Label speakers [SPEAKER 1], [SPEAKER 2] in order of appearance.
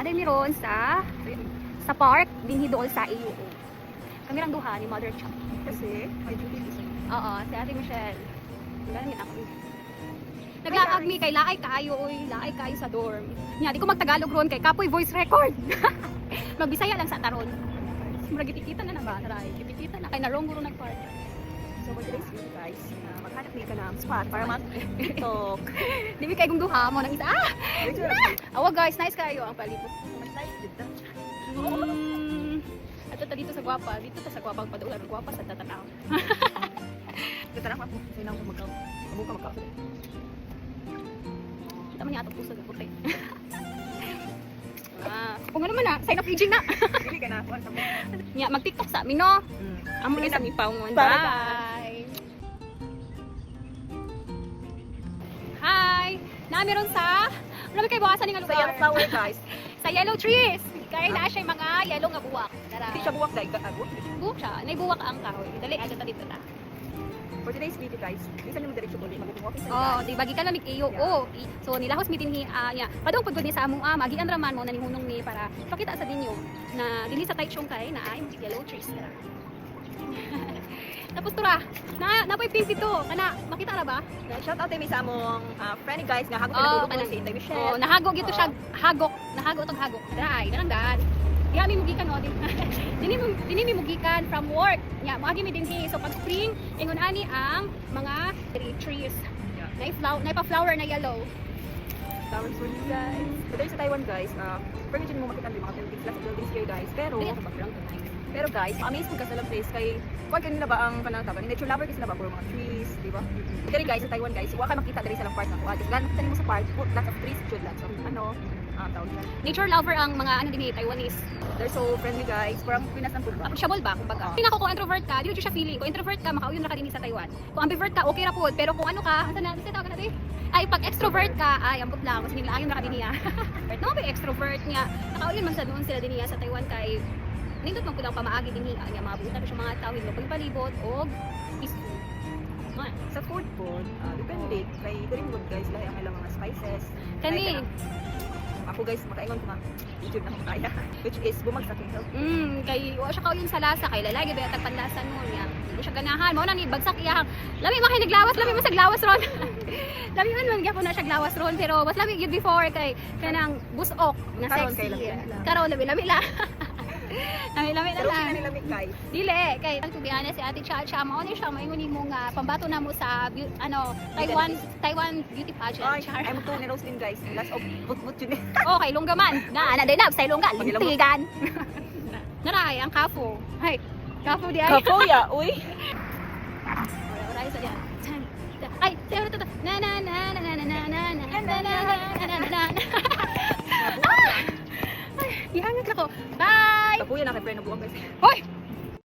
[SPEAKER 1] Naaday mi ron sa park dinhi dool sa AUO. Kami lang duha ni Mother Chuck.
[SPEAKER 2] Kasi, may duty isa.
[SPEAKER 1] Oo, si Ate Michelle. Galing ako. Naglaag mi kay laay kaayo oy, laay kaayo sa dorm. Nya di ko magtagalog ron kay kapoy voice record. Magbisaya lang sa taron. Murag gitikita na ba? Naray, gitikita na kay narong guro nagpark.
[SPEAKER 2] So, for today's video guys, maghanap niyo ka ng spot para mag-talk.
[SPEAKER 1] Di mi kay kung duha mo nang isa. Awa guys, nice kayo ang palibot.
[SPEAKER 2] Mas nice dito.
[SPEAKER 1] Ato ta dito sa Guapa, dito ta sa Guapa padulan, Guapa sa tatanaw.
[SPEAKER 2] Dito na ako. Sa'yo na ako magkaw. Mabuka magkaw.
[SPEAKER 1] Tama niya atong puso ng puti. Kung ano man na, sign up aging na.
[SPEAKER 2] Hindi ka na.
[SPEAKER 1] Nya, mag-TikTok sa amin, no? Amo na sa mi paungon. Bye! Hi! Namiron sa... Marami kayo bukasan ng
[SPEAKER 2] Sa
[SPEAKER 1] lugar.
[SPEAKER 2] yellow flower guys.
[SPEAKER 1] Sa yellow trees. Kaya na siya yung mga yellow nga buwak. Tara.
[SPEAKER 2] Hindi siya buwak dahil agad.
[SPEAKER 1] Buwak siya. Naibuwak ang kahoy. Dali, agad ta dito ta.
[SPEAKER 2] For today's video guys, isa niyo direksyon ulit. Mag-walking sa
[SPEAKER 1] Oh, di bagi ka na iyo. Oh, so nilahos mi dinhi nya. Padong pud ni sa among magian raman mo na nihunong ni para pakita sa dinyo na dinhi sa Taichung kay na ay yellow trees na. Tapos tura, napoy pink dito. Kana makita ra ba?
[SPEAKER 2] Shout out tayo sa among friend guys nga hagok
[SPEAKER 1] Oh,
[SPEAKER 2] na si Inday
[SPEAKER 1] Oh,
[SPEAKER 2] Michelle.
[SPEAKER 1] nahagok gito siya hagok. Nahagok tong hagok. Dai, darang dad. Diha mi mugikan no. Dini mi mugikan from work. Nya moagi mi dinhi so pag spring ingon ani ang mga trees. Na flower na yellow.
[SPEAKER 2] Flowers for you guys. So dahil sa Taiwan guys, pwede dyan mo makita yung mga buildings here guys. Pero guys, ma-amaze po ka sa place kay kung kanila ba ang kanang taban. Nature lover kasi na ba for mga trees, di ba? Pero guys, sa Taiwan guys, wala ka makita dali sa lang park na kuha. Ganun sa mo sa park, lots of trees, lots of tawag yan.
[SPEAKER 1] Nature lover ang mga ano din Taiwanese.
[SPEAKER 2] They're so friendly guys. Parang Pinas ang pulba.
[SPEAKER 1] Approachable ba kumbaga? Pinako kung introvert ka, dili siya feeling. Kung introvert ka, makauyon na ka din sa Taiwan. Kung ambivert ka, okay ra pod. Pero kung ano ka, asa na tawag natin? Ay pag extrovert ka, ay ambot lang kasi nila ayon na ka din niya. But no, ba extrovert niya. Nakauyon man sa doon sila din niya sa Taiwan kay nindot man pud ang pamaagi din niya. Mga buta siya mga tao hilo pagpalibot og peaceful.
[SPEAKER 2] Sa food, depende. Kay galing food guys, lahi ang ilang mga spices.
[SPEAKER 1] Kani
[SPEAKER 2] Ako guys, makaingon ko nga, YouTube na akong kaya. Which is, bumagsak yung health.
[SPEAKER 1] kay wa siya kauyon sa lasa kay lalagi ba tag panlasa no niya. Hindi siya ganahan. Mao na ni bagsak iya. Lami man kay naglawas, lami man sa glawas ron. Lami man gyapon na siya glawas ron pero mas lami gyud before kay kanang busok na
[SPEAKER 2] Karon
[SPEAKER 1] sexy.
[SPEAKER 2] kay lami lang.
[SPEAKER 1] Karon lami la. Lami na
[SPEAKER 2] Pero
[SPEAKER 1] lang.
[SPEAKER 2] okay na nilamig guys.
[SPEAKER 1] Dili kay to be honest si Ate Cha mao ni siya maingon nimo nga pambato na mo sa Taiwan beauty pageant.
[SPEAKER 2] Ay, I'm to ni Rose din guys. Last of but yun eh.
[SPEAKER 1] Okay, lunggaman. Na day na sa lungga,
[SPEAKER 2] Pag ilang-
[SPEAKER 1] lintigan. Naray ang kapo. Hay. Kapo di ay.
[SPEAKER 2] Kapoya, uy!
[SPEAKER 1] Naray sa diyan. Ay, sayo to. Na na na na na na na na na na na na na. Ay, iangat ako. Bye.
[SPEAKER 2] Kapoya na kay friend na buwag guys.
[SPEAKER 1] Hoy,